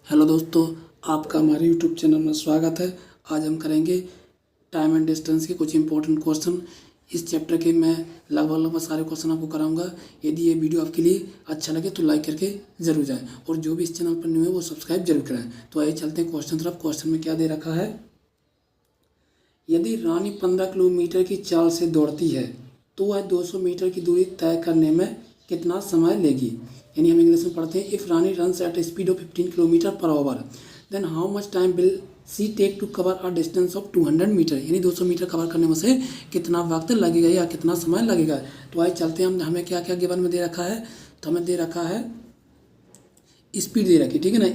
Hello दोस्तों, आपका हमारे यूट्यूब चैनल में स्वागत है। आज हम करेंगे टाइम एंड डिस्टेंस के कुछ इंपॉर्टेंट क्वेश्चन। इस चैप्टर के मैं लगभग सारे क्वेश्चन आपको कराऊंगा। यदि ये वीडियो आपके लिए अच्छा लगे तो लाइक करके जरूर जाएं और जो भी इस चैनल पर न्यू है वो सब्सक्राइब जरूर करें। तो आइए चलते हैं क्वेश्चन तरफ। क्वेश्चन में क्या दे रखा है, यदि रानी 15 किलोमीटर की चाल से दौड़ती है तो वह 200 मीटर की दूरी तय करने में कितना समय लेगी। यानी हम इंग्लिश में पढ़ते हैं, if Rani runs at speed of 15 kilometre per hour then how much time will she take to cover a distance of 200 metre. यानी 200 मीटर कवर करने में से कितना वक्त लगेगा या कितना समय लगेगा। तो आइए चलते हैं, हमें क्या क्या गिवन में दे रखा है। तो हमें दे रखा है स्पीड दे रखी, ठीक है ना।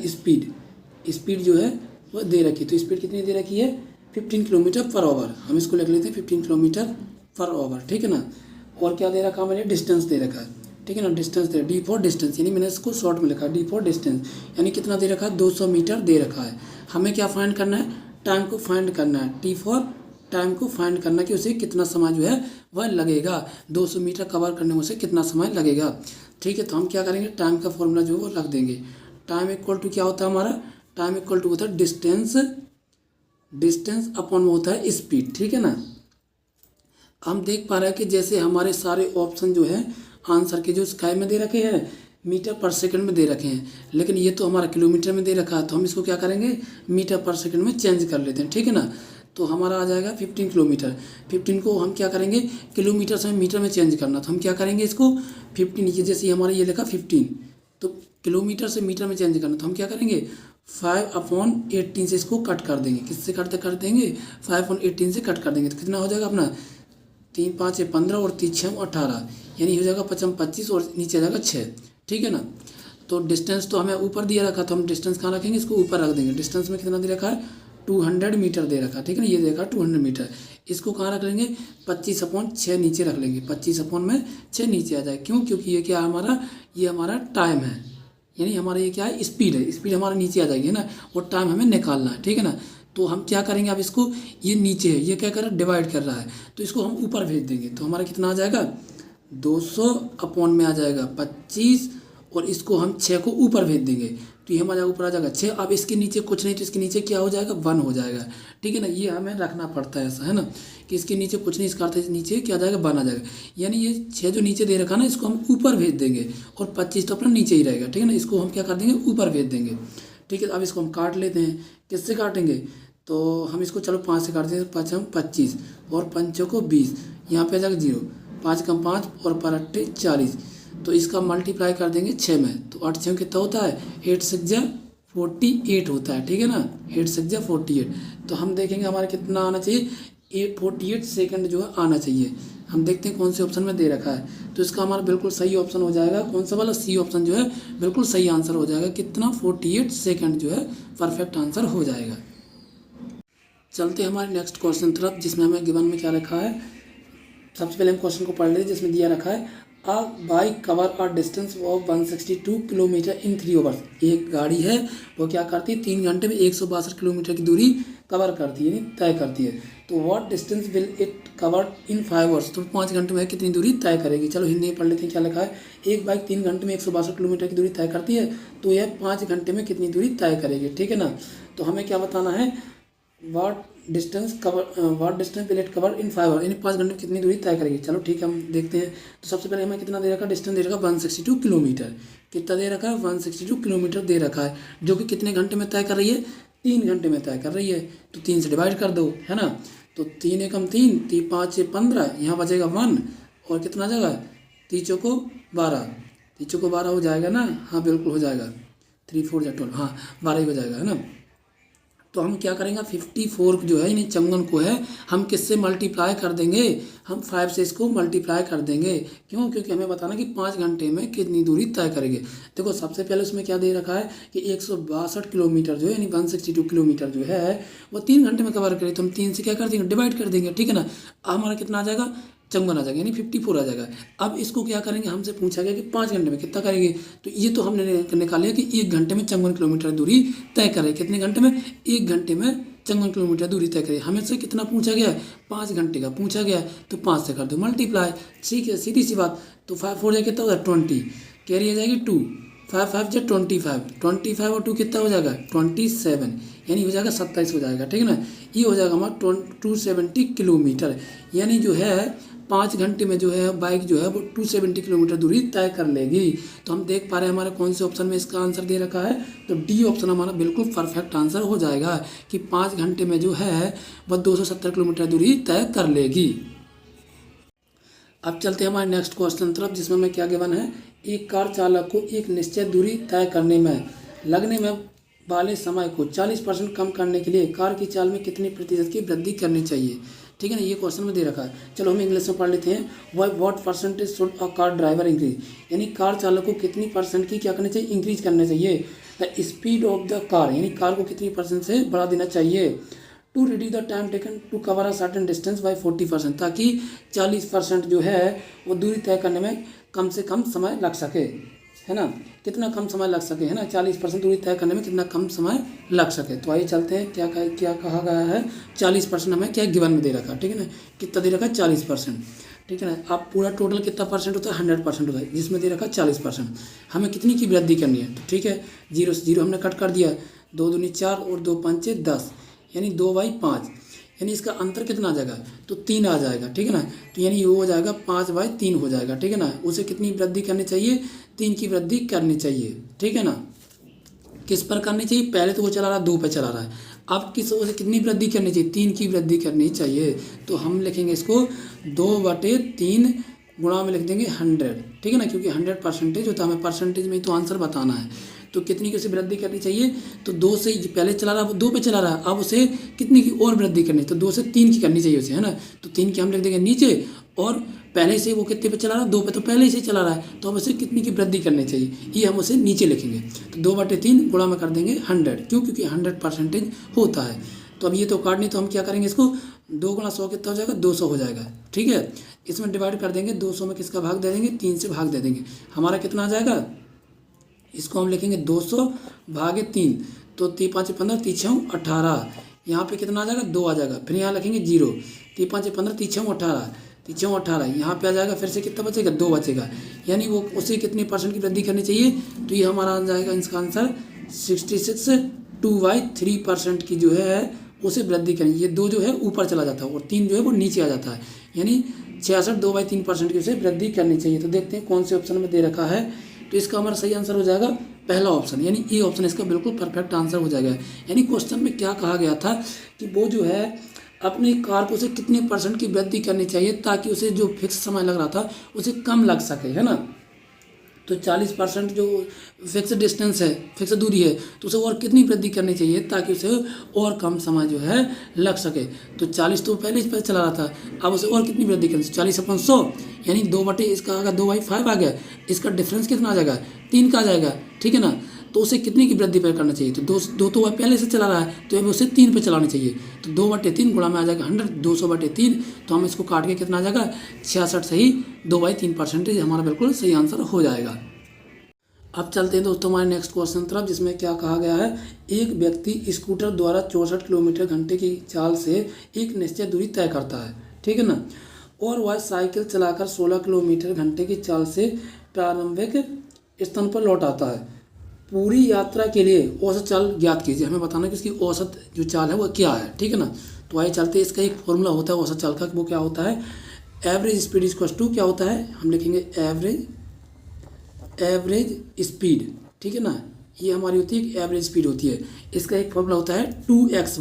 स्पीड जो है वह दे रखी। तो स्पीड कितनी दे रखी है, 15 किलोमीटर पर आवर। हम इसको लिख लेते हैं 15 किलोमीटर पर आवर, ठीक है ना। और क्या दे रखा है, मैंने डिस्टेंस दे रखा है, ठीक है ना। Distance they, D for distance, यानी मैंने इसको शॉर्ट में लिखा है डी फॉर डिस्टेंस। यानी कितना दे रखा है, 200 मीटर दे रखा है। हमें क्या फाइंड करना है, टाइम को फाइंड करना है। टी फॉर टाइम को फाइंड करना कि उसे कितना समय जो है वह लगेगा, 200 मीटर कवर करने में उसे कितना समय लगेगा, ठीक है। तो हम क्या करेंगे, टाइम का फॉर्मूला जो है वो रख देंगे। टाइम इक्वल टू क्या होता है हमारा, टाइम इक्वल टू होता है डिस्टेंस अपॉन में होता है स्पीड, ठीक है ना। हम देख पा रहे हैं कि जैसे हमारे सारे ऑप्शन जो है आंसर के जो स्काई में दे रखे हैं, मीटर पर सेकंड में दे रखे हैं, लेकिन ये तो हमारा किलोमीटर में दे रखा है। तो हम इसको क्या करेंगे, मीटर पर सेकंड में चेंज कर लेते हैं, ठीक है ना। तो हमारा आ जाएगा 15 किलोमीटर। 15 को हम क्या करेंगे, किलोमीटर से मीटर में चेंज करना। तो हम क्या करेंगे, इसको 15, ये जैसे हमारा ये लिखा 15, तो किलोमीटर से मीटर में चेंज करना। तो हम क्या करेंगे, 5/18 से इसको कट कर देंगे। किससे कर देंगे, 5/18 से कट कर देंगे। तो कितना हो जाएगा अपना, 3 5 है 15 और 3 6 18, यानी हो जाएगा 55 25 और नीचे आ जाएगा 6, ठीक है ना। तो डिस्टेंस तो हमें ऊपर दिया रखा, तो हम डिस्टेंस कहाँ रखेंगे, इसको ऊपर रख देंगे। डिस्टेंस में कितना दे रखा है, 200 मीटर दे रखा है, ठीक है ना। ये देखा 200 मीटर, इसको कहाँ रख लेंगे, 25/6 नीचे रख लेंगे। 25/6 नीचे आ जाए, क्यों, क्योंकि ये क्या हमारा, ये हमारा टाइम है, यानी हमारा ये क्या है, स्पीड है। स्पीड हमारा नीचे आ जाएगी है ना, और टाइम हमें निकालना है, ठीक है ना। तो हम क्या करेंगे, अब इसको, ये नीचे है, ये क्या कर रहा है, डिवाइड कर रहा है, तो इसको हम ऊपर भेज देंगे। तो हमारा कितना आ जाएगा, 200 अपॉन में आ जाएगा 25, और इसको हम 6 को ऊपर भेज देंगे। तो ये हमारा ऊपर आ जाएगा 6। अब इसके नीचे कुछ नहीं, तो इसके नीचे क्या हो जाएगा, 1 हो जाएगा, ठीक है ना। ये हमें रखना पड़ता है ऐसा, है ना, कि इसके नीचे कुछ नहीं, इसका अर्थ है नीचे क्या आ जाएगा, 1 आ जाएगा। यानी ये 6 जो नीचे दे रखा ना, इसको हम ऊपर भेज देंगे, और 25 तो अपना नीचे ही रहेगा, ठीक है ना। इसको हम क्या कर देंगे, ऊपर भेज देंगे, ठीक है। अब इसको हम काट लेते हैं। किससे काटेंगे, तो हम इसको चलो 5 से काट देंगे। 5 हम 25 और 5 को 20, यहाँ पे आ जाएगा 0, 5 कम 5 और 5 40। तो इसका मल्टीप्लाई कर देंगे 6 में, तो 8 6 कितना होता है, 8 6 जा 48 होता है, ठीक है ना। 8 6 जा 48। तो हम देखेंगे हमारा कितना आना चाहिए, 48 सेकंड जो है आना चाहिए। हम देखते हैं कौन से ऑप्शन में दे रखा है। तो इसका हमारा बिल्कुल सही ऑप्शन हो जाएगा, कौन सा वाला, सी ऑप्शन जो है बिल्कुल सही आंसर हो जाएगा। कितना, 48 सेकंड जो है परफेक्ट आंसर हो जाएगा। चलते हैं हमारे नेक्स्ट क्वेश्चन तरफ, जिसमें हमें गिवन में क्या रखा है। सबसे पहले हम क्वेश्चन को पढ़ लेते हैं, जिसमें दिया रखा है, a bike cover a distance of 162 kilometre in 3 hours. एक गाड़ी है, वो क्या करती है, 3 घंटे में 162 किलोमीटर की दूरी कवर करती है, यानी तय करती है। तो what distance will it cover in 5 hours. तो 5 घंटे में कितनी दूरी तय करेगी। चलो हिंदी में पढ़ लेते हैं, क्या लिखा है, एक बाइक 3 घंटे में 162 किलोमीटर की दूरी तय करती है, तो यह 5 घंटे में कितनी दूरी तय करेगी, ठीक है ना। तो हमें क्या बताना है, what distance will it cover in 5 hour, यानी 5 घंटे में कितनी दूरी तय करेगी। चलो ठीक है, हम देखते हैं। तो सबसे पहले हमें कितना दे रखा है, डिस्टेंस दे रखा है 162 किलोमीटर। कितना दे रखा है, 162 किलोमीटर दे रखा है, जो कि कितने घंटे में तय कर रही है, 3 घंटे में तय कर रही है। तो 3 से डिवाइड कर दो, है ना। तो 3 एकम 3, 3 5 6 15, यहाँ बचेगा 1, और कितना जाएगा, 3 चौको 12, 3 चौको 12 हो जाएगा ना। हाँ बिल्कुल हो जाएगा, 3 4 जा 12, हाँ 12 ही हो जाएगा, है ना। तो हम क्या करेंगे, 54 जो है यानी 54 को है, हम किससे मल्टीप्लाई कर देंगे, हम 5 से इसको मल्टीप्लाई कर देंगे। क्यों, क्योंकि हमें बताना कि 5 घंटे में कितनी दूरी तय करेंगे। देखो सबसे पहले उसमें क्या दे रखा है कि 162 किलोमीटर जो है, यानी 162 किलोमीटर जो है वो 3 घंटे में कवर करे। तो हम 3 से क्या कर देंगे, डिवाइड कर देंगे, ठीक है ना। हमारा कितना आ जाएगा, 54 आ जाएगा, यानी 54 आ जाएगा। अब इसको क्या करेंगे, हमसे पूछा गया कि 5 घंटे में कितना करेंगे। तो ये तो हमने निकाल लिया कि 1 घंटे में 54 किलोमीटर दूरी तय करें। कितने घंटे में, 1 घंटे में 54 किलोमीटर दूरी तय करें। हमें से कितना पूछा गया है, 5 घंटे का पूछा गया है, तो 5 से कर दो मल्टीप्लाई, ठीक है, सीधी सी बात। तो 5 4 कितना होगा, 20, कैरी आ जाएगी 2, 5 5 25 और 2 कितना हो जाएगा 27, यानी हो जाएगा 27 हो जाएगा, ठीक है ना। ये हो जाएगा हमारा 270 किलोमीटर, यानी जो है 5 घंटे में जो है बाइक जो है वो 270 किलोमीटर दूरी तय कर लेगी। तो हम देख पा रहे हैं हमारे कौन से ऑप्शन में इसका आंसर दे रखा है, तो डी ऑप्शन हमारा बिल्कुल परफेक्ट आंसर हो जाएगा कि 5 घंटे में जो है वह 270 किलोमीटर दूरी तय कर लेगी। अब चलते हैं हमारे नेक्स्ट क्वेश्चन तरफ, जिसमें हमें क्या गिवन है, एक कार चालक को एक निश्चित दूरी तय करने में लगने में वाले समय को 40% कम करने के लिए कार की चाल में कितनी प्रतिशत की वृद्धि करनी चाहिए, ठीक है ना। ये क्वेश्चन में दे रखा है। चलो हम इंग्लिश में पढ़ लेते हैं। What percentage should a car driver increase, यानी कार चालक को कितनी परसेंट की क्या करनी चाहिए, इंक्रीज करना चाहिए। The speed of the car, यानी कार को कितनी परसेंट से बढ़ा देना चाहिए। To reduce the time taken to cover a certain distance by 40%, ताकि 40% जो है वो दूरी तय करने में कम से कम समय लग सके, है ना। कितना कम समय लग सके, है ना, 40% दूरी तय करने में कितना कम समय लग सके। तो आइए चलते हैं क्या कहा गया है। 40% हमें क्या गिवन में दे रखा है, ठीक है ना। कितना दे रखा है 40%, ठीक है ना। अब पूरा टोटल कितना परसेंट होता है 100% होता है, जिसमें दे रखा है 40%। हमें कितनी की वृद्धि करनी है, तो ठीक है 0 से 0 हमने कट कर दिया, 2 दूनी 4 और 2 पंचे 10, यानी 2/5, यानी इसका अंतर कितना आ जाएगा, तो 3 आ जाएगा, ठीक है ना। तो यानी ये हो जाएगा 5/3 हो जाएगा, ठीक है ना। उसे कितनी वृद्धि करनी चाहिए, 3 की वृद्धि करनी चाहिए, ठीक है ना। किस पर करनी चाहिए, पहले तो वो चला रहा 2 पे चला रहा है, अब उसे कितनी वृद्धि करनी चाहिए, 3 की वृद्धि करनी चाहिए। तो हम लिखेंगे इसको 2/3 गुणा में लिख देंगे 100, ठीक है ना, क्योंकि 100% होता है, हमें परसेंटेज में ही तो आंसर बताना है। तो कितनी की उसे वृद्धि करनी चाहिए, तो 2 से पहले चला रहा, 2 पे चला रहा, अब उसे कितनी की और वृद्धि करनी, तो 2 से 3 की करनी चाहिए उसे, है ना। तो 3 की हम लिख देंगे नीचे, और पहले से वो कितने पे चला रहा है, 2 पे, तो पहले से चला रहा है, तो अब उसे कितनी की वृद्धि करनी चाहिए, ये हम उसे नीचे लिखेंगे। तो 2/3 गुणा में कर देंगे 100, क्यों, क्योंकि 100% होता है। तो अब ये तो काटनी, तो हम क्या करेंगे, इसको 2 गुणा 100 कितना हो जाएगा, 200 हो जाएगा, ठीक है। इसमें डिवाइड कर देंगे, 200 में किसका भाग दे देंगे, 3 से भाग दे देंगे, हमारा कितना आ जाएगा, इसको हम लिखेंगे 200 भागे 3, तो 3 5 15 3 6 18, यहाँ पे कितना आ जाएगा, 2 आ जाएगा, फिर यहाँ लिखेंगे 0, 3 5 15 3 6 18, 3 6 18, यहाँ पे आ जाएगा, फिर से कितना बचेगा, 2 बचेगा, यानी वो उसे कितनी परसेंट की वृद्धि करनी चाहिए, तो ये हमारा आ जाएगा इसका आंसर 66 2/3% की जो है उसे वृद्धि करेंगे। ये 2 जो है ऊपर चला जाता है और 3 जो है वो नीचे आ जाता है, यानी 66 2/3% की उसे वृद्धि करनी चाहिए। तो देखते हैं कौन से ऑप्शन में दे रखा है, तो इसका हमारा सही आंसर हो जाएगा पहला ऑप्शन, यानी ए ऑप्शन इसका बिल्कुल परफेक्ट आंसर हो जाएगा। यानी क्वेश्चन में क्या कहा गया था कि वो जो है अपनी कार को उसे कितने परसेंट की वृद्धि करनी चाहिए, ताकि उसे जो फिक्स समय लग रहा था उसे कम लग सके, है ना। तो 40% जो फिक्स डिस्टेंस है, फिक्स दूरी है, तो उसे और कितनी वृद्धि करनी चाहिए ताकि उसे और कम समय जो है लग सके। तो 40 तो पहले इस पर चला रहा था, अब उसे और कितनी वृद्धि करनी चाहिए, 40/100, यानी 2 इसका आएगा 2/5 आ गया, इसका डिफरेंस कितना आ जाएगा, 3 का आ जाएगा, ठीक है ना। तो उसे कितनी की वृद्धि पर करना चाहिए, तो 2 तो वह पहले से चला रहा है, तो अब उसे 3 पे चलानी चाहिए, तो 2/3 गुणा में आ जाएगा 100, 200/3, तो हम इसको काट के कितना आ जाएगा 66 सही 2/3% हमारा बिल्कुल सही आंसर हो जाएगा। अब चलते हैं दोस्तों हमारे नेक्स्ट क्वेश्चन तरफ, जिसमें क्या कहा गया है, एक व्यक्ति स्कूटर द्वारा 64 किलोमीटर घंटे की चाल से एक निश्चित दूरी तय करता है, ठीक है ना, और वह साइकिल चलाकर 16 किलोमीटर घंटे की चाल से प्रारंभिक स्थान पर लौट आता है। पूरी यात्रा के लिए औसत चाल ज्ञात कीजिए, हमें बताना कि इसकी औसत जो चाल है वो क्या है, ठीक है ना। तो आइए चलते हैं, इसका एक फॉर्मूला होता है औसत चाल का, वो क्या होता है, एवरेज स्पीड इक्वल्स टू क्या होता है, हम लिखेंगे एवरेज स्पीड, ठीक है ना। ये हमारी होती है एक एवरेज स्पीड होती है, इसका एक फॉर्मूला होता है 2x/,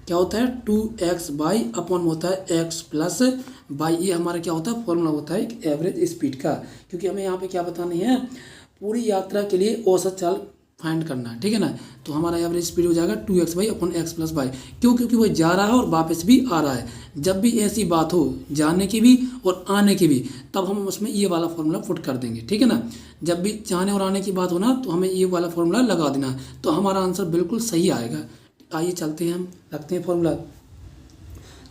क्या होता है 2x/, अपॉन होता है x प्लस y, ये हमारा क्या होता है फॉर्मूला होता है एक एवरेज स्पीड का, क्योंकि हमें यहाँ पे क्या बतानी है, पूरी यात्रा के लिए औसत चाल फाइंड करना है, ठीक है ना। तो हमारा एवरेज स्पीड हो जाएगा 2x/, upon x plus y, क्यों, क्योंकि वो जा रहा है और वापस भी आ रहा है। जब भी ऐसी बात हो जाने की भी और आने की भी, तब हम उसमें ये वाला फॉर्मूला पुट कर देंगे, ठीक है ना। जब भी जाने और आने की बात हो ना, तो हमें ये वाला फॉर्मूला लगा देना, तो हमारा आंसर बिल्कुल सही आएगा। आइए चलते हैं, हम रखते हैं फॉर्मूला।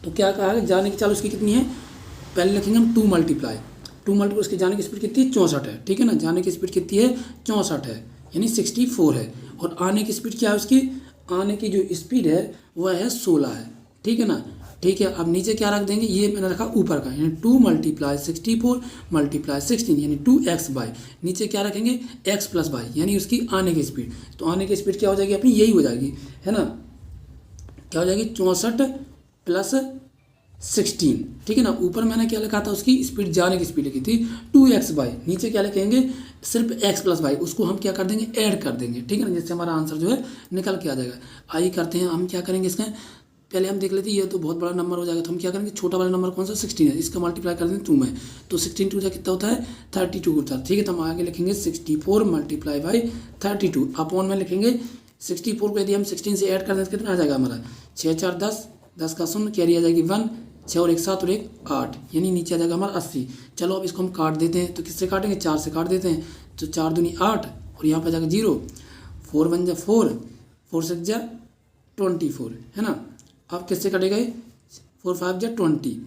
तो क्या कहा है, जाने की चाल उसकी कितनी है, पहले लिखेंगे हम 2 मल्टीप्लाई उसकी जाने की स्पीड कितनी है 64 है, ठीक है ना। जाने की स्पीड कितनी है 64 है, यानी 64 है, और आने की स्पीड क्या है उसकी, आने की जो स्पीड है वह है 16 है, ठीक है ना। ठीक है। अब नीचे क्या रख देंगे, ये मैंने रखा ऊपर का, यानी 2 × 64 × 16 यानी 2x/। नीचे क्या रखेंगे, x + y यानी उसकी आने की स्पीड। तो आने की स्पीड क्या हो जाएगी अपनी, यही हो जाएगी, है ना, क्या हो जाएगी 64 + 16, ठीक है ना। ऊपर मैंने क्या लिखा था, उसकी स्पीड, जाने की स्पीड लिखी थी 2x/। नीचे क्या लिखेंगे, सिर्फ x + y, उसको हम क्या कर देंगे, ऐड कर देंगे, ठीक है ना, जिससे हमारा आंसर जो है निकल के आ जाएगा। आइए करते हैं, हम क्या करेंगे इसका, पहले हम देख लेते हैं, ये तो बहुत बड़ा नंबर हो जाएगा, तो हम क्या करेंगे, छोटा वाला नंबर कौन सा 16 है, इसका मल्टीप्लाई कर देंगे 2 में, तो 16 2 कितना होता है 32 होता है, ठीक है। तो हम आगे लिखेंगे 64 × 32 अपॉन में लिखेंगे 64 को यदि हम 16 से ऐड कर दें तो कितना आ जाएगा हमारा, 6 × 4 = 10, 10 का 0, कैरी आ जाएगी 1, 6 और 1 7 और 1 8, यानी नीचे आ जाएगा हमारा 80। चलो अब इसको हम काट देते हैं, तो किससे काटेंगे, 4 से काट देते हैं, तो 4 दूनी 8 और यहाँ पर जाएगा 0, 4 1 = 4, 4 6 = 24, है ना। अब किससे कटेगा, 4 5 = 20,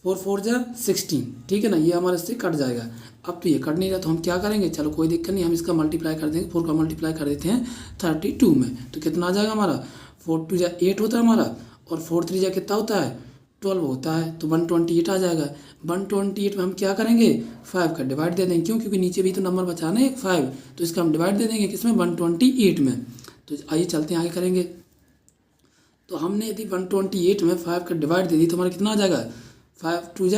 4 4 = 16, ठीक है ना, ये हमारे से कट जाएगा। अब तो ये कट नहीं रहा, तो हम क्या करेंगे, चलो कोई दिक्कत नहीं, हम इसका मल्टीप्लाई कर देंगे, 4 का मल्टीप्लाई कर देते हैं 32 में, तो कितना आ जाएगा हमारा, 4 2 = 8 होता है हमारा, और 4 3 = कितना होता है 12 होता है, तो 128 आ जाएगा। 128 में हम क्या करेंगे, 5 का डिवाइड दे देंगे, क्यों, क्योंकि नीचे भी तो नंबर बचाना है 5, तो इसका हम डिवाइड दे देंगे किसमें, 128 में। तो आइए चलते हैं आगे करेंगे। तो हमने यदि 128 में 5 का डिवाइड दे दी तो हमारा कितना आ जाएगा, 5 2 =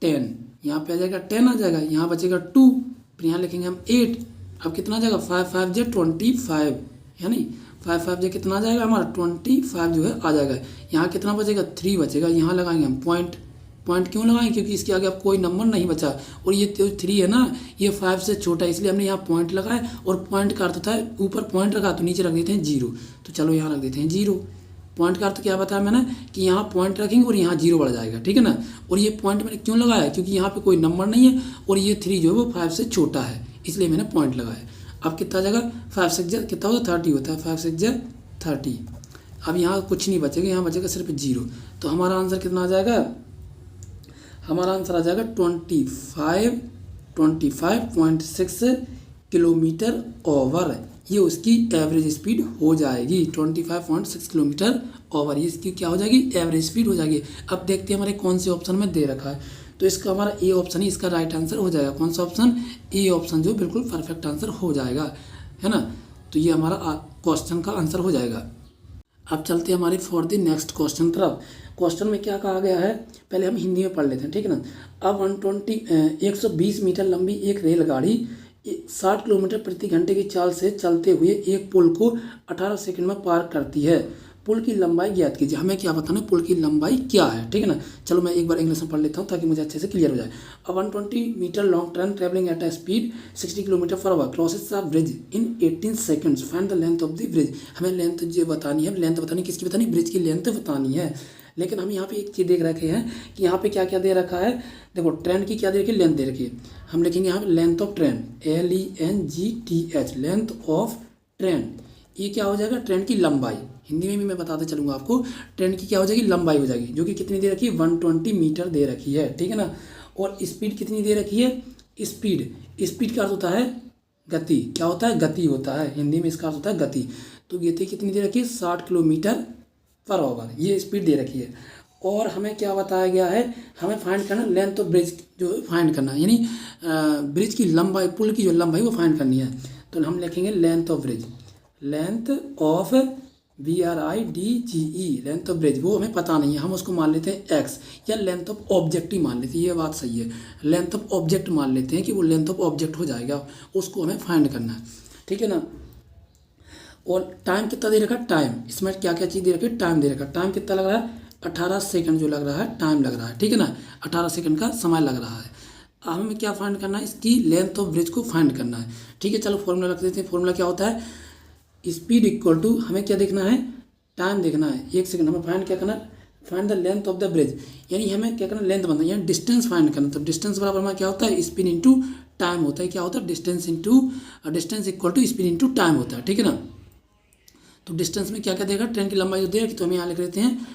10, यहाँ पे आ जाएगा 10 आ जाएगा, यहाँ बचेगा 2, फिर यहाँ लिखेंगे हम 8, अब कितना आ जाएगा, 5 5 = 25, यानी 5 5 कितना आ जाएगा हमारा 25 जो है आ जाएगा। यहाँ कितना बचेगा, 3 बचेगा, यहाँ लगाएंगे हम पॉइंट। पॉइंट क्यों लगाएंगे, क्योंकि इसके आगे अब कोई नंबर नहीं बचा, और ये 3 है ना, ये 5 से छोटा है, इसलिए हमने यहाँ पॉइंट लगाया, और पॉइंट का अर्थ होता है ऊपर पॉइंट रखा तो नीचे रख देते हैं 0, तो चलो यहाँ रख देते हैं 0। पॉइंट का अर्थ क्या बताया मैंने, कि यहाँ पॉइंट रखेंगे और यहाँ 0 बढ़ जाएगा, ठीक है ना। और ये पॉइंट मैंने क्यों लगाया, क्योंकि यहाँ पे कोई नंबर नहीं है, और ये 3 जो है वो 5 से छोटा है, इसलिए मैंने पॉइंट लगाया। अब कितना आ जाएगा, 5 6 = कितना होता है 30 होता है, 5 6 = 30। अब यहाँ कुछ नहीं बचेगा, यहाँ बचेगा सिर्फ 0, तो हमारा आंसर कितना आ जाएगा, हमारा आंसर आ जाएगा 25.6 km/h, ये उसकी एवरेज स्पीड हो जाएगी, 25.6 km/h, ये इसकी क्या हो जाएगी, एवरेज स्पीड हो जाएगी। अब देखते हैं हमारे कौन से ऑप्शन में दे रखा है, तो इसका हमारा ए ऑप्शन ही इसका राइट आंसर हो जाएगा। कौन सा ऑप्शन, ए ऑप्शन जो बिल्कुल परफेक्ट आंसर हो जाएगा, है ना। तो ये हमारा क्वेश्चन का आंसर हो जाएगा। अब चलते हैं हमारे फॉर द नेक्स्ट क्वेश्चन तरफ। क्वेश्चन में क्या कहा गया है, पहले हम हिंदी में पढ़ लेते हैं, ठीक है ना। अब 120 मीटर लंबी एक रेलगाड़ी 60 किलोमीटर प्रति घंटे की चाल से चलते हुए एक पुल को 18 सेकंड में पार करती है। पुल की लंबाई ज्ञात कीजिए। हमें क्या बताना है, पुल की लंबाई क्या है, ठीक है ना। चलो मैं एक बार इंग्लिश में पढ़ लेता हूँ ताकि मुझे अच्छे से क्लियर हो जाए। A 120 metre long train travelling at a speed 60 km/h crosses a bridge in 18 seconds, find the length of the bridge. हमें लेंथ जो बतानी है, लेंथ बतानी, किसकी बतानी, ब्रिज की लेंथ बतानी है। लेकिन हम यहाँ पे एक चीज़ देख रखे हैं कि यहाँ पे क्या क्या दे रखा है, देखो ट्रेन की क्या दे रखी है, लेंथ दे रखी है। हम लिखेंगे यहाँ पे length of train, LENGTH, length of train. ये क्या हो जाएगा, ट्रेन की लंबाई। हिंदी में भी मैं बताते चलूँगा आपको, ट्रेन की क्या हो जाएगी, लंबाई हो जाएगी, जो कि कितनी दे रखी है, 120 मीटर दे रखी है, ठीक है ना। और स्पीड कितनी दे रखी है, स्पीड का अर्थ होता है गति, क्या होता है, गति होता है, हिंदी में इसका अर्थ होता है गति। तो गति कितनी दे रखी है, 60 km/h, ये स्पीड दे रखी है। और हमें क्या बताया गया है, हमें फाइंड करना लेंथ ऑफ ब्रिज, जो फाइंड करना है, यानी ब्रिज की लंबाई, पुल की जो लंबाई वो फाइंड करनी है। तो हम लिखेंगे length of bridge, length of BRIDGE, length of bridge, वो हमें पता नहीं है, हम उसको मान लेते हैं x, या लेंथ ऑफ ऑब्जेक्ट ही मान लेते हैं, ये बात सही है, लेंथ ऑफ ऑब्जेक्ट मान लेते हैं कि वो लेंथ ऑफ ऑब्जेक्ट हो जाएगा, उसको हमें फाइंड करना है, ठीक है ना। और टाइम कितना दे रखा है, टाइम, इसमें क्या क्या चीज़ दे रखी है, टाइम दे रखा है। टाइम कितना लग रहा है, 18 सेकंड जो लग रहा है, टाइम लग रहा है, ठीक है ना, 18 सेकंड का समय लग रहा है। अब हमें क्या फाइंड करना है, इसकी लेंथ ऑफ ब्रिज को फाइंड करना है, ठीक है। चलो फॉर्मूला रख देते हैं। फॉर्मूला क्या होता है, स्पीड इक्वल टू, हमें क्या देखना है, टाइम देखना है, 1 सेकंड। हमें फाइंड क्या करना है, find the length of the bridge, यानी हमें क्या करना, लेंथ बनना है, यानी डिस्टेंस फाइंड करना। तो डिस्टेंस बराबर हमारा क्या होता है, स्पीड इंटू टाइम होता है, क्या होता है, distance equal to speed into time होता है, ठीक है ना। तो डिस्टेंस में क्या क्या देगा, ट्रेन की लंबाई जो देगा, तो हम यहाँ लिख लेते हैं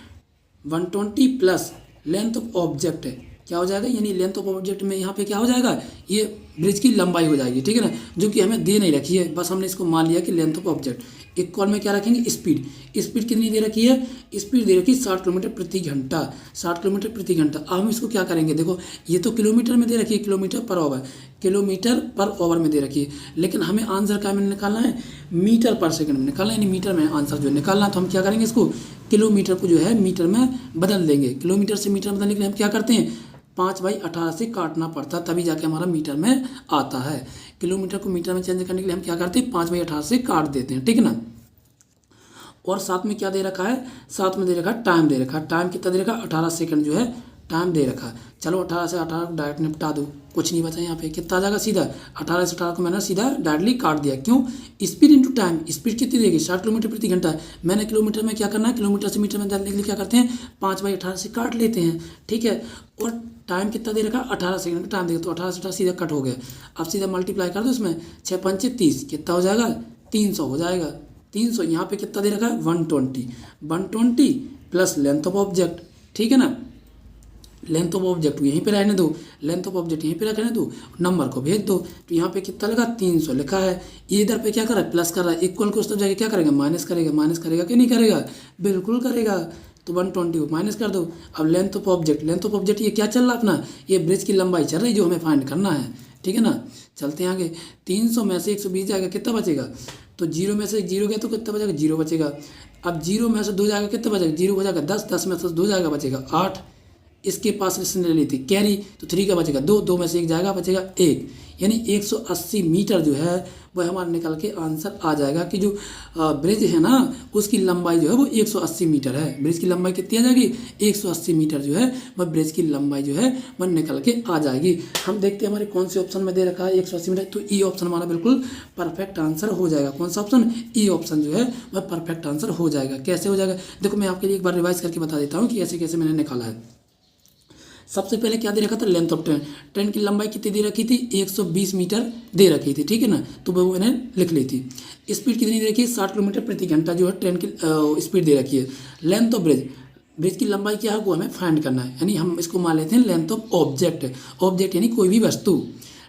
120 प्लस लेंथ ऑफ ऑब्जेक्ट है, क्या हो जाएगा, यानी लेंथ ऑफ ऑब्जेक्ट में यहाँ पे क्या हो जाएगा, ये ब्रिज की लंबाई हो जाएगी, ठीक है ना, जो कि हमें दे नहीं रखी है, बस हमने इसको मान लिया कि लेंथ ऑफ ऑब्जेक्ट। इक्वल में क्या रखेंगे, स्पीड। स्पीड कितनी दे रखी है, स्पीड दे रखी है 60 किलोमीटर प्रति घंटा, 60 किलोमीटर प्रति घंटा। अब हम इसको क्या करेंगे, देखो ये तो किलोमीटर में दे रखी है, kilometre per our, kilometre per our में दे रखी है, लेकिन हमें आंसर क्या में निकालना है, मीटर पर सेकंड में निकालना है, यानी मीटर में आंसर जो है निकालना है। तो हम क्या करेंगे, इसको किलोमीटर को जो है मीटर में बदल देंगे। किलोमीटर से मीटर में बदलने के लिए हम क्या करते हैं, 5/18 से काटना पड़ता है, तभी जाके हमारा मीटर में आता है। किलोमीटर को मीटर में चेंज करने के लिए हम क्या करते हैं, 5/18 से काट देते हैं, ठीक है ना। और साथ में क्या दे रखा है, साथ में दे रखा है टाइम दे रखा है। टाइम कितना दे रखा है, 18 सेकंड जो है टाइम दे रखा है। चलो 18 से 18 डायरेक्ट निपटा दो, कुछ नहीं बचा यहाँ पे, कितना आ जाएगा सीधा 18 से 18 को मैंने सीधा डायरेक्टली काट दिया। क्यों, स्पीड इंटू टाइम, स्पीड कितनी देगी 60 किलोमीटर प्रति घंटा। मैंने किलोमीटर में क्या करना है, किलोमीटर से मीटर में डालने के लिए क्या करते हैं, 5/18 से काट लेते हैं, ठीक है। और टाइम कितना दे रखा, 18 सेकंड का टाइम देगा, तो 18 से 18 सीधा कट हो गया। अब सीधा मल्टीप्लाई कर दो इसमें, 6×5 = 30, कितना हो जाएगा 300 हो जाएगा। 300 यहाँ पे कितना दे रखा है 120 प्लस लेंथ ऑफ ऑब्जेक्ट, ठीक है ना। लेंथ ऑफ ऑब्जेक्ट यहीं पे रहने दो, लेंथ ऑफ ऑब्जेक्ट यहीं पे रहने दो, नंबर को भेज दो। तो यहाँ पे कितना लगा 300 लिखा है, ये इधर पे क्या कर रहा है प्लस कर रहा है, इक्वल को उस तरफ जाके क्या करेगा माइनस करेगा, माइनस करेगा कि नहीं करेगा, बिल्कुल करेगा। तो 120 को माइनस कर दो। अब length of object, length of object ये क्या चल रहा है अपना, ये ब्रिज की लंबाई चल रही जो हमें फाइंड करना है, ठीक है ना। चलते हैं आगे, 300 में से 120 जाएगा, कितना बचेगा, तो 0 में से 0 गया तो कितना बचेगा 0 बचेगा। अब 0 में से 2 जाएगा, कितना बचेगा 0 हो जाएगा 10, 10 में से 2 जाएगा बचेगा 8। इसके पास इसने ले ली थी कैरी, तो 3 का बचेगा 2, 2 में से 1 जाएगा बचेगा 1, यानी 180 मीटर जो है वह हमारा निकल के आंसर आ जाएगा कि जो ब्रिज है ना उसकी लंबाई जो है वो 180 मीटर है। ब्रिज की लंबाई कितनी आ जाएगी 180 मीटर जो है वह ब्रिज की लंबाई जो है वह निकल के आ जाएगी। हम देखते हैं हमारे कौन से ऑप्शन में दे रखा है 180 मीटर, तो ई ऑप्शन हमारा बिल्कुल परफेक्ट आंसर हो जाएगा। कौन सा ऑप्शन, ई ऑप्शन जो है वह परफेक्ट आंसर हो जाएगा। कैसे हो जाएगा, देखो मैं आपके लिए एक बार रिवाइज करके बता देता हूँ कि कैसे कैसे मैंने निकाला है। सबसे पहले क्या दे रखा था, लेंथ ऑफ ट्रेन, ट्रेन की लंबाई कितनी दे रखी थी 120 मीटर दे रखी थी, ठीक है ना, तो वो मैंने लिख ली थी। स्पीड कितनी दे रखी है 60 किलोमीटर प्रति घंटा जो है ट्रेन की स्पीड दे रखी है। लेंथ ऑफ ब्रिज, ब्रिज की लंबाई क्या है वो हमें फाइंड करना है, यानी हम इसको मान लेते हैं लेंथ ऑफ ऑब्जेक्ट, ऑब्जेक्ट यानी कोई भी वस्तु,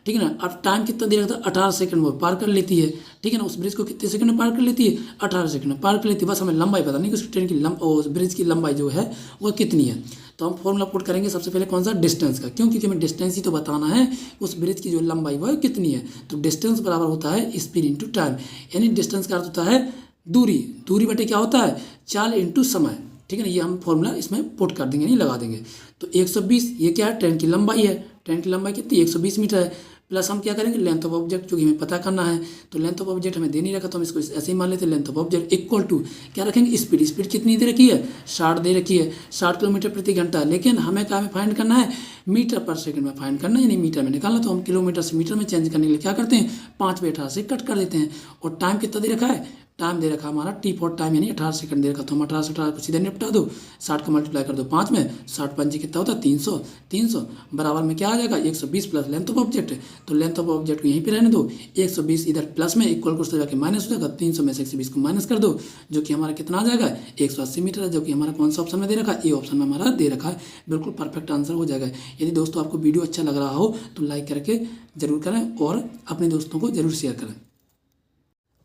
ठीक है ना। अब टाइम कितना दे रखा था 18 सेकंड वो पार कर लेती है, ठीक है ना। उस ब्रिज को कितने सेकंड में पार कर लेती है 18 सेकंड में पार कर लेती है। बस हमें लंबाई पता नहीं कि उस ट्रेन की उस ब्रिज की लंबाई जो है वो कितनी है। तो हम फॉर्मूला पुट करेंगे सबसे पहले कौन सा, डिस्टेंस का, क्यों, क्योंकि हमें डिस्टेंस ही तो बताना है उस ब्रिज की जो लंबाई वो कितनी है। तो डिस्टेंस बराबर होता है स्पीड इंटू टाइम, यानी डिस्टेंस का अर्थ होता है दूरी, दूरी बटे क्या होता है चाल इंटू समय, ठीक है ना। ये हम फॉर्मूला इसमें पुट कर देंगे, नहीं लगा देंगे। तो 120 ये क्या है ट्रेन की लंबाई है, ट्रेन की लंबाई कितनी 120 मीटर है, प्लस हम क्या करेंगे लेंथ ऑफ ऑब्जेक्ट जो कि हमें पता करना है। तो लेंथ ऑफ ऑब्जेक्ट हमें दे नहीं रखा तो हम इसको ऐसे ही मान लेते हैं, length of object equal to क्या रखेंगे स्पीड, स्पीड कितनी दे रखी है 60 दे रखी है, 60 किलोमीटर प्रति घंटा, लेकिन हमें क्या में फाइंड करना है मीटर पर सेकंड में फाइंड करना है, यानी मीटर में निकालना। तो हम किलोमीटर से मीटर में चेंज करने के लिए क्या करते हैं 5/18 से कट कर देते हैं। और टाइम कितना दे रखा है, टाइम दे रखा हमारा टी फॉर टाइम यानी 18 सेकंड दे रखा, तो हम 18 से 18 को सीधे निपटा दो, 60 को मल्टीप्लाई कर दो 5 में, 60 पंजी कितना होता है 300, 300 बराबर में क्या आ जाएगा 120 प्लस लेंथ ऑफ ऑब्जेक्ट। तो लेंथ ऑफ ऑब्जेक्ट को यहीं पे रहने दो, 120 इधर प्लस में इक्वल को जाके माइनस हो जाएगा, 300 में से 120 को माइनस कर दो, जो कि हमारा कितना आ जाएगा 180 मीटर है, जो कि हमारा कौन सा ऑप्शन में दे रखा है ए ऑप्शन में हमारा दे रखा है, बिल्कुल परफेक्ट आंसर हो जाएगा। यदि दोस्तों आपको वीडियो अच्छा लग रहा हो तो लाइक करके जरूर करें और अपने दोस्तों को जरूर शेयर करें।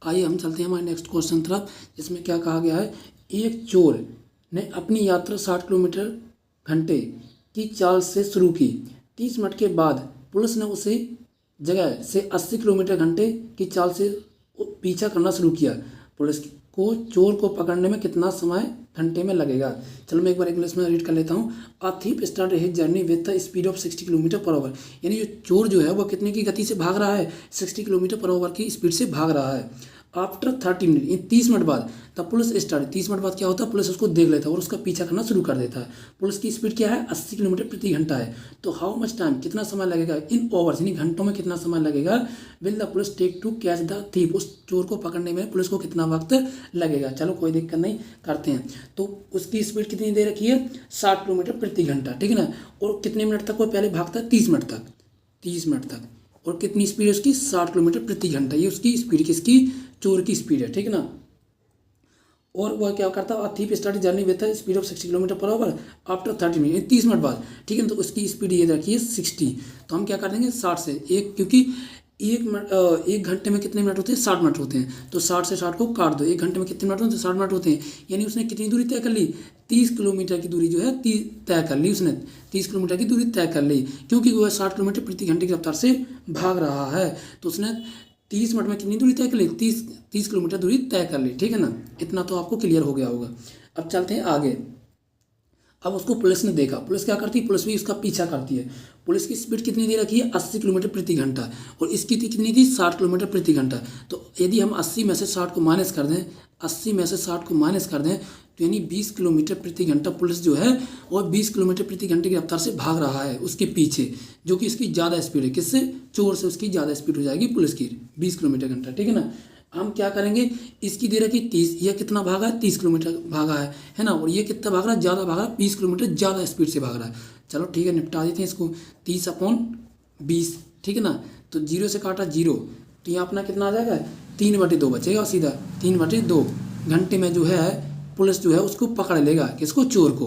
आइए हम चलते हैं हमारे नेक्स्ट क्वेश्चन तरफ, जिसमें क्या कहा गया है, एक चोर ने अपनी यात्रा 60 किलोमीटर घंटे की चाल से शुरू की। 30 मिनट के बाद पुलिस ने उसे जगह से 80 किलोमीटर घंटे की चाल से पीछा करना शुरू किया। पुलिस को चोर को पकड़ने में कितना समय घंटे में लगेगा। चलो मैं एक बार इंग्लिश में रीड कर लेता हूँ। A thief start his journey with the speed of 60 kilometre per our, यानी जो चोर जो है वो कितने की गति से भाग रहा है 60 किलोमीटर पर आवर की स्पीड से भाग रहा है। आफ्टर 30 मिनट, 30 मिनट बाद द पुलिस स्टार्ट, 30 मिनट बाद क्या होता है पुलिस उसको देख लेता है और उसका पीछा करना शुरू कर देता है। पुलिस की स्पीड क्या है 80 किलोमीटर प्रति घंटा है। तो हाउ मच टाइम, कितना समय लगेगा इन आवर्स यानी घंटों में कितना समय लगेगा will the police take to catch the thief, उस चोर को पकड़ने में पुलिस को कितना वक्त लगेगा। चलो कोई दिक्कत नहीं, करते हैं। तो उसकी स्पीड कितनी दे रखी है 60 किलोमीटर प्रति घंटा, ठीक है ना। और कितने मिनट तक वो पहले भागता है 30 मिनट तक, 30 मिनट तक। और कितनी स्पीड है उसकी 60 किलोमीटर प्रति घंटा, ये उसकी स्पीड किसकी चोर की स्पीड है, ठीक है ना। और वह क्या करता है, thief start journey with speed of 60 kilometre per hour after 30 minute, 30 minute बाद, ठीक है ना। तो उसकी स्पीड ये रखिए 60, तो हम क्या कर देंगे 60 से एक, क्योंकि एक घंटे में कितने मिनट होते हैं, 60 मिनट होते हैं, तो 60 से 60 को काट दो, एक घंटे में कितने मिनट होते हैं, 60 मिनट होते हैं। यानी उसने कितनी दूरी तय कर ली, 30 किलोमीटर की दूरी जो है तय कर ली उसने, 30 किलोमीटर की दूरी तय कर ली, क्योंकि वह 60 किलोमीटर प्रति घंटे की रफ्तार से भाग रहा है। तो उसने 30 मिनट में कितनी दूरी तय कर ली, 30 किलोमीटर दूरी तय कर ली, ठीक है ना। इतना तो आपको क्लियर हो गया होगा। अब चलते हैं आगे। अब उसको पुलिस ने देखा, पुलिस क्या करती है, पुलिस भी उसका पीछा करती है। पुलिस की स्पीड कितनी दे रखी है, 80 किलोमीटर प्रति घंटा, और इसकी थी कितनी थी, 60 किलोमीटर प्रति घंटा। तो यदि हम 80 में से 60 को माइनस कर दें, 80 में से 60 को माइनस कर दें, तो यानी 20 किलोमीटर प्रति घंटा पुलिस जो है वो 20 किलोमीटर प्रति घंटे की रफ्तार से भाग रहा है उसके पीछे, जो कि इसकी ज़्यादा स्पीड है, किससे, चोर से उसकी ज़्यादा स्पीड हो जाएगी पुलिस की 20 किलोमीटर घंटा, ठीक है ना। हम क्या करेंगे, इसकी दे रखी 30, यह कितना भागा है, 30 किलोमीटर भागा है ना, और ये कितना भाग रहा है, ज़्यादा भाग रहा है, 20 किलोमीटर ज़्यादा स्पीड से भाग रहा है। चलो ठीक है, निपटा देते हैं इसको, 30/20, ठीक है ना। तो 0 से काटा 0, तो यहाँ अपना कितना आ जाएगा, 3/2 बचेगा सीधा, 3/2 घंटे में जो है पुलिस जो है उसको पकड़ लेगा, किसको, चोर को।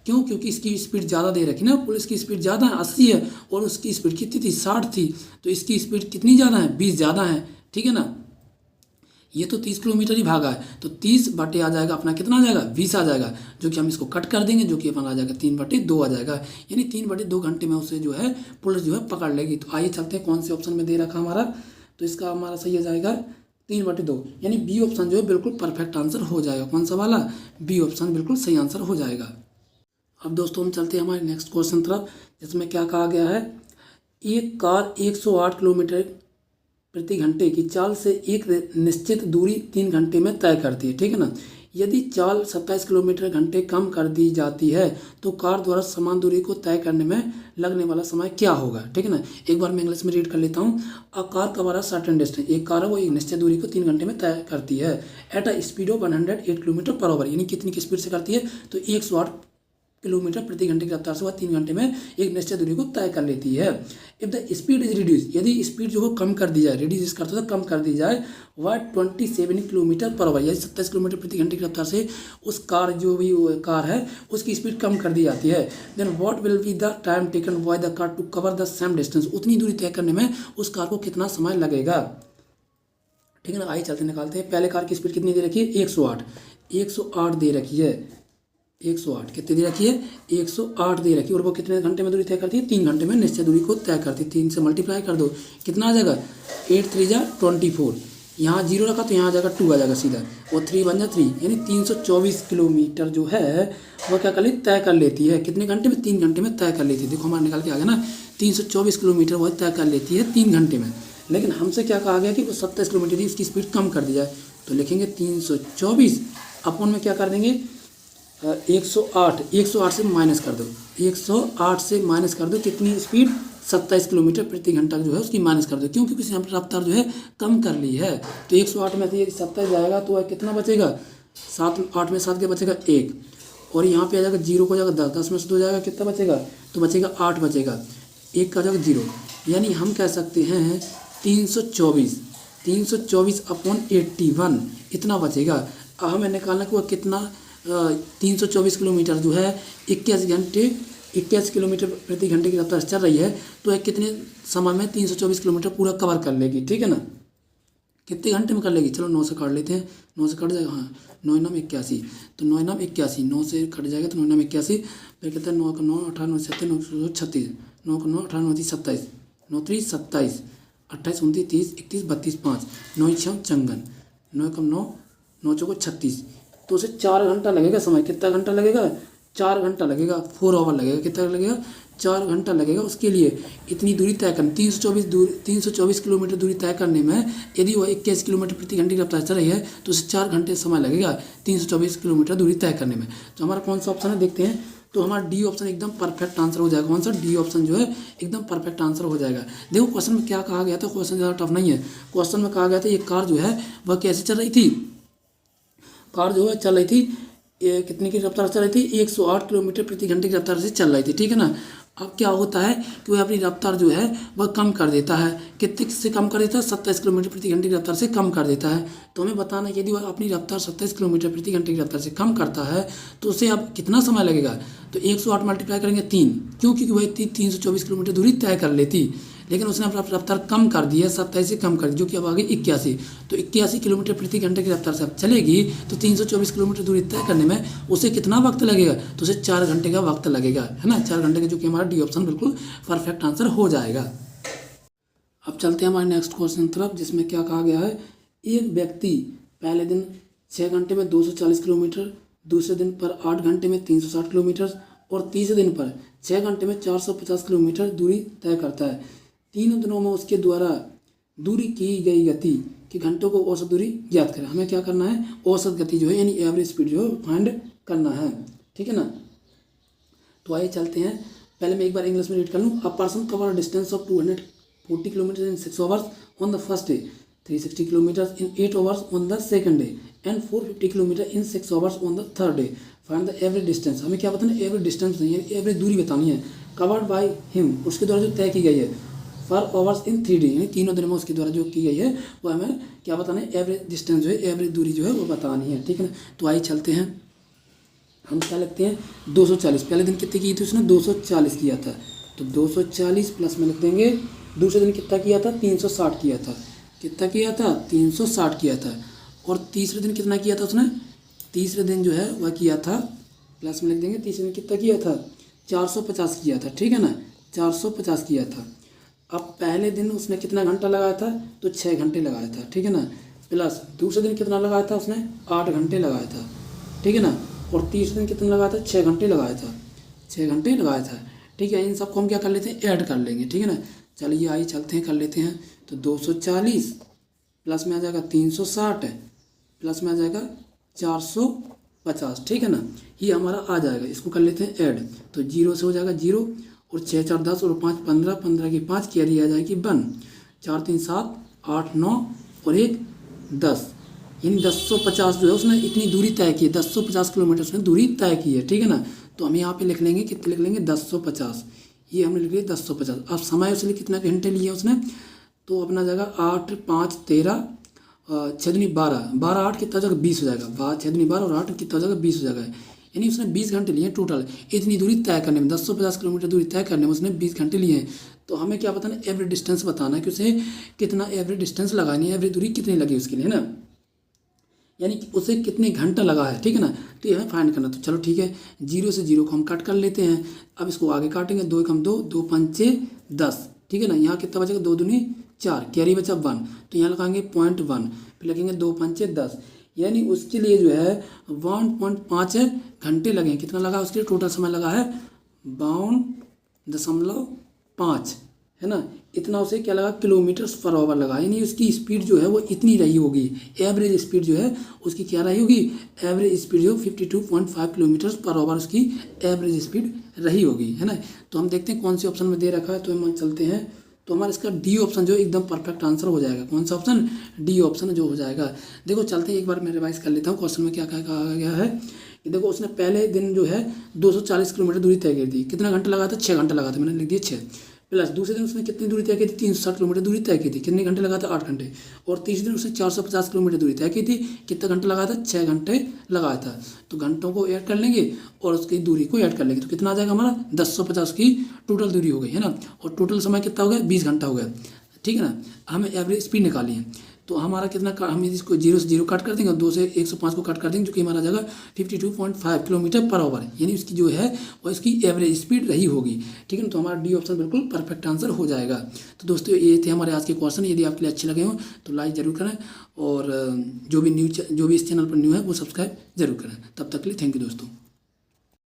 क्यों, क्योंकि इसकी स्पीड ज़्यादा दे रखी ना, पुलिस की स्पीड ज़्यादा है 80 है, और उसकी स्पीड कितनी थी, 60 थी, तो इसकी स्पीड कितनी ज़्यादा है, 20 ज़्यादा है, ठीक है ना। ये तो 30 किलोमीटर ही भागा है, तो 30 बटे आ जाएगा अपना कितना आ जाएगा, 20 आ जाएगा, जो कि हम इसको कट कर देंगे, जो कि अपना आ जाएगा 3/2 आ जाएगा, यानी 3/2 घंटे में उसे जो है पुलिस जो है पकड़ लेगी। तो आइए चलते हैं कौन से ऑप्शन में दे रखा हमारा, तो इसका हमारा सही आ जाएगा 3/2, यानी बी ऑप्शन जो है बिल्कुल परफेक्ट आंसर हो जाएगा। कौन सा वाला, बी ऑप्शन बिल्कुल सही आंसर हो जाएगा। अब दोस्तों हम चलते हैं हमारे नेक्स्ट क्वेश्चन तरफ, जिसमें क्या कहा गया है, एक कार 108 किलोमीटर प्रति घंटे की चाल से एक निश्चित दूरी 3 घंटे में तय करती है, ठीक है ना। यदि चाल 27 किलोमीटर घंटे कम कर दी जाती है तो कार द्वारा समान दूरी को तय करने में लगने वाला समय क्या होगा, ठीक है ना। एक बार मैं इंग्लिश में रीड कर लेता हूँ। A car cover a certain distance, एक कार है वो एक निश्चित दूरी को 3 घंटे में तय करती है, eight a speed of 108 kilometre per our, यानी कितनी की स्पीड से करती है, तो 108 किलोमीटर प्रति घंटे की रफ्तार से वह 3 घंटे में एक निश्चित दूरी को तय कर लेती है। If the speed is reduce, यदि स्पीड जो है कम कर दी जाए, रिड्यूस करते तो कम कर दी जाए, वह 27 किलोमीटर पर आवर, यानी 27 किलोमीटर प्रति घंटे की रफ्तार से उस कार जो भी कार है उसकी स्पीड कम कर दी जाती है, then what will be the time taken by the car to cover the same distance, उतनी दूरी तय करने में उस कार को कितना समय लगेगा, ठीक है ना। आइए चलते निकालते हैं। पहले कार की स्पीड कितनी दे रखी है, 108 दे रखी है, 108 कितनी दे रखी है, 108 दे रखी है, और वो कितने घंटे में दूरी तय करती है, 3 घंटे में निश्चित दूरी को तय करती है। 3 से मल्टीप्लाई कर दो, कितना आ जाएगा, 8 3 जा 24, यहाँ 0 रखा तो यहाँ आ जाएगा 2 आ जाएगा सीधा, और 3 बन जा 3, यानी 324 किलोमीटर जो है वह क्या कर लेती, तय कर लेती है, कितने घंटे में, 3 घंटे में तय कर लेती है। देखो हमारा निकाल के आ गया ना, 324 किलोमीटर वह तय कर लेती है 3 घंटे में। लेकिन हमसे क्या कहा गया कि वो 27 किलोमीटर थी, उसकी स्पीड कम कर दी जाए, तो लिखेंगे 324 अपन में क्या कर देंगे, 108 से माइनस कर दो, 108 से माइनस कर दो, कितनी स्पीड, 27 किलोमीटर प्रति घंटा जो है उसकी माइनस कर दो, क्योंकि किसी ने रफ्तार जो है कम कर ली है। तो 108 में से यदि 27 जाएगा तो कितना बचेगा, 8 में 7 के बचेगा 1, और यहाँ पे आ जाएगा 0 को जाएगा 10 में से 2 जाएगा, कितना बचेगा, तो बचेगा 8 बचेगा, 1 का जाएगा 0, यानी हम कह सकते हैं 324/81 इतना बचेगा। अब हमें निकालना कि वह कितना 324 किलोमीटर जो है 21 किलोमीटर प्रति घंटे की रफ्तार चल रही है, तो यह कितने समय में 324 किलोमीटर पूरा कवर कर लेगी, ठीक है ना। कितने घंटे में कर लेगी, चलो 9 से काट लेते हैं, 9 से कट जाएगा, हाँ 9 9 81, तो 9 9 81, 9 से कट जाएगा तो 9 9 81, फिर कहते हैं 9 का 9 18 9 37 9 36, 9 का 9 18 9 27, 9 3 27, 28 29 30 31 32 5, 9 6 54, 9 कम 9 9 चौको 36, तो उसे 4 घंटा लगेगा समय, कितना घंटा लगेगा, 4 घंटा लगेगा, 4 आवर लगेगा, कितना लगेगा, 4 घंटा लगेगा उसके लिए इतनी दूरी तय करनी। 324 किलोमीटर दूरी तय करने में यदि वह 21 किलोमीटर प्रति घंटे की रफ्तार चल रही है तो उसे 4 घंटे समय लगेगा 324 किलोमीटर दूरी तय करने में। तो हमारा कौन सा ऑप्शन है देखते हैं, तो हमारा डी ऑप्शन एकदम परफेक्ट आंसर हो जाएगा। कौन सा, डी ऑप्शन जो है एकदम परफेक्ट आंसर हो जाएगा। देखो क्वेश्चन में क्या कहा गया था, क्वेश्चन ज़्यादा टफ नहीं है। क्वेश्चन में कहा गया था ये कार जो है वह कैसे चल रही थी, कार जो है चल रही थी कितने की रफ्तार चल रही थी, 108 किलोमीटर प्रति घंटे की रफ्तार से चल रही थी, ठीक है ना। अब क्या होता है कि वह अपनी रफ्तार जो है वह कम कर देता है। कितने से कम कर देता है? 27 किलोमीटर प्रति घंटे की रफ्तार से कम कर देता है। तो हमें बताना है कि यदि वह अपनी रफ्तार 27 किलोमीटर प्रति घंटे की रफ्तार से कम करता है तो उसे अब कितना समय लगेगा? तो 108 मल्टीप्लाई करेंगे 3, क्योंकि वह 324 किलोमीटर दूरी तय कर लेती, लेकिन उसने अपना रफ्तार कम कर दी है, 27 से कम कर दी, जो कि अब आ गई 81। तो 81 किलोमीटर प्रति घंटे की रफ्तार से अब चलेगी तो 324 किलोमीटर दूरी तय करने में उसे कितना वक्त लगेगा? तो उसे 4 घंटे का वक्त लगेगा, है ना, 4 घंटे का, जो कि हमारा डी ऑप्शन बिल्कुल परफेक्ट आंसर हो जाएगा। अब चलते हैं हमारे नेक्स्ट क्वेश्चन की तरफ, जिसमें क्या कहा गया है, एक व्यक्ति पहले दिन 6 घंटे में 240 किलोमीटर, दूसरे दिन पर 8 घंटे में 360 किलोमीटर और तीसरे दिन पर 6 घंटे में 450 किलोमीटर दूरी तय करता है। तीनों दिनों में उसके द्वारा दूरी की गई गति की घंटों को औसत दूरी ज्ञात करें। हमें क्या करना है? औसत गति जो है यानी एवरेज स्पीड जो है फाइंड करना है, ठीक है ना। तो आइए चलते हैं, पहले मैं एक बार इंग्लिश में रीड कर लूँ। A person cover distance of 240 kilometre in 6 hours on the first day, 360 kilometre in 8 hours on the second day and 450 kilometre in 6 hours on the third day. Find the average distance. हमें क्या बताना है? Average distance नहीं है, average दूरी बतानी है। Covered by him, उसके द्वारा जो तय की गई है, फॉर आवर्स इन 3 डे, यानी तीनों दिनों में उसके द्वारा जो की गई है वो हमें क्या बताना है? एवरेज डिस्टेंस जो है, एवरेज दूरी जो है वो बतानी है, ठीक है ना। तो आइए चलते हैं, हम क्या लिखते हैं? 240। पहले दिन कितने की थी उसने? 240 किया था, तो 240 प्लस में लिख देंगे। दूसरे दिन कितना किया था? 360 किया था। कितना किया था? 360 किया था। और तीसरे दिन कितना किया था उसने? तीसरे दिन जो है वह किया था, प्लस में लिख देंगे। तीसरे दिन कितना किया था? 450 किया था, ठीक है ना, 450 किया था। अब पहले दिन उसने कितना घंटा लगाया था? तो 6 घंटे लगाया था, ठीक है ना, प्लस दूसरे दिन कितना लगाया था उसने? 8 घंटे लगाया था, ठीक है ना। और तीसरे दिन कितना लगाया था? 6 घंटे लगाया था, 6 घंटे लगाया था, ठीक है। इन सबको हम क्या कर लेते हैं? ऐड कर लेंगे, ठीक है ना। चलिए आइए चलते हैं, कर लेते हैं। तो 240 प्लस में आ जाएगा 360 प्लस में आ जाएगा 450, ठीक है ना, ये हमारा आ जाएगा। इसको कर लेते हैं ऐड, तो 0 से हो जाएगा 0 और 6 4 10 और 5 15, 15 की 5 कैरी आ जाएगी 1, 4 3 7 8 9 और 1 10, यानी 1050 जो है उसने इतनी दूरी तय की है, 1050 किलोमीटर उसने दूरी तय की है, ठीक है ना। तो हम यहाँ पे लिख लेंगे, कितने लिख लेंगे? 1050, ये हमने लिख लिया 1050। अब समय उसने कितना घंटे लिए उसने? तो अपना जाएगा 8 5 13 6 दूनी 12, 12 8 कितना हो जाएगा? 20 हो जाएगा। 6 दूनी 12 और 8 कितना हो जाएगा? 20 हो जाएगा, यानी उसने 20 घंटे लिए टोटल इतनी दूरी तय करने में। 1050 किलोमीटर दूरी तय करने में उसने 20 घंटे लिए हैं। तो हमें क्या बताना? एवरेज डिस्टेंस बताना है कि उसे कितना एवरेज डिस्टेंस लगानी है, एवरेज दूरी कितनी लगी उसके लिए, है ना, यानी कि उसे कितने घंटा लगा है, ठीक है ना। तो ये हमें फाइंड करना। तो चलो ठीक है, 0 से 0 को हम कट कर लेते हैं। अब इसको आगे काटेंगे, 2 1 2, 2 5 10, ठीक है ना। यहाँ कितना बचेगा? 2 दूनी 4, कैरी बचा 1, तो यहाँ लगाएंगे 0.1, फिर लगेंगे 2 5 10, यानी उसके लिए जो है 1.5 घंटे लगे। कितना लगा उसके लिए? टोटल समय लगा है 52.5, है ना। इतना उसे क्या लगा? किलोमीटर्स पर आवर लगा, यानी उसकी स्पीड जो है वो इतनी रही होगी। एवरेज स्पीड जो है उसकी क्या रही होगी? एवरेज स्पीड जो 52.5 किलोमीटर्स पर आवर उसकी एवरेज स्पीड रही होगी, है ना। तो हम देखते हैं कौन से ऑप्शन में दे रखा है, तो हम चलते हैं। तो हमारा इसका डी ऑप्शन जो एकदम परफेक्ट आंसर हो जाएगा। कौन सा ऑप्शन? डी ऑप्शन जो हो जाएगा। देखो चलते हैं, एक बार मैं रिवाइज कर लेता हूँ। क्वेश्चन में क्या कहा गया है कि देखो उसने पहले दिन जो है 240 किलोमीटर दूरी तय की थी। कितना घंटा लगा था? 6 घंटा लगा था, मैंने लिख दिया 6, प्लस दूसरे दिन उसने कितनी दूरी तय की थी? 360 किलोमीटर दूरी तय की थी। कितने घंटे लगा था? 8 घंटे। और तीसरे दिन उसने 450 किलोमीटर दूरी तय की थी। कितना घंटा लगा था? 6 घंटे लगाया था। तो घंटों को ऐड कर लेंगे और उसकी दूरी को ऐड कर लेंगे, तो कितना आ जाएगा हमारा? 1050 की टोटल दूरी हो गई, है ना। और टोटल समय कितना हो गया? 20 घंटा हो गया, ठीक है ना। हमें एवरेज स्पीड निकाली है, तो हमारा कितना, हम इसको 0 से 0 कट कर देंगे और 2 से 105 को कट कर देंगे, जो कि हमारा जाएगा 52.5 किलोमीटर पर आवर, यानी उसकी जो है वो इसकी एवरेज स्पीड रही होगी, ठीक है ना। तो हमारा डी ऑप्शन बिल्कुल परफेक्ट आंसर हो जाएगा। तो दोस्तों ये थे हमारे आज के क्वेश्चन। यदि आपके लिए अच्छे लगे हों तो लाइक जरूर करें, और जो भी इस चैनल पर न्यू है वो सब्सक्राइब जरूर करें। तब तक के लिए थैंक यू दोस्तों।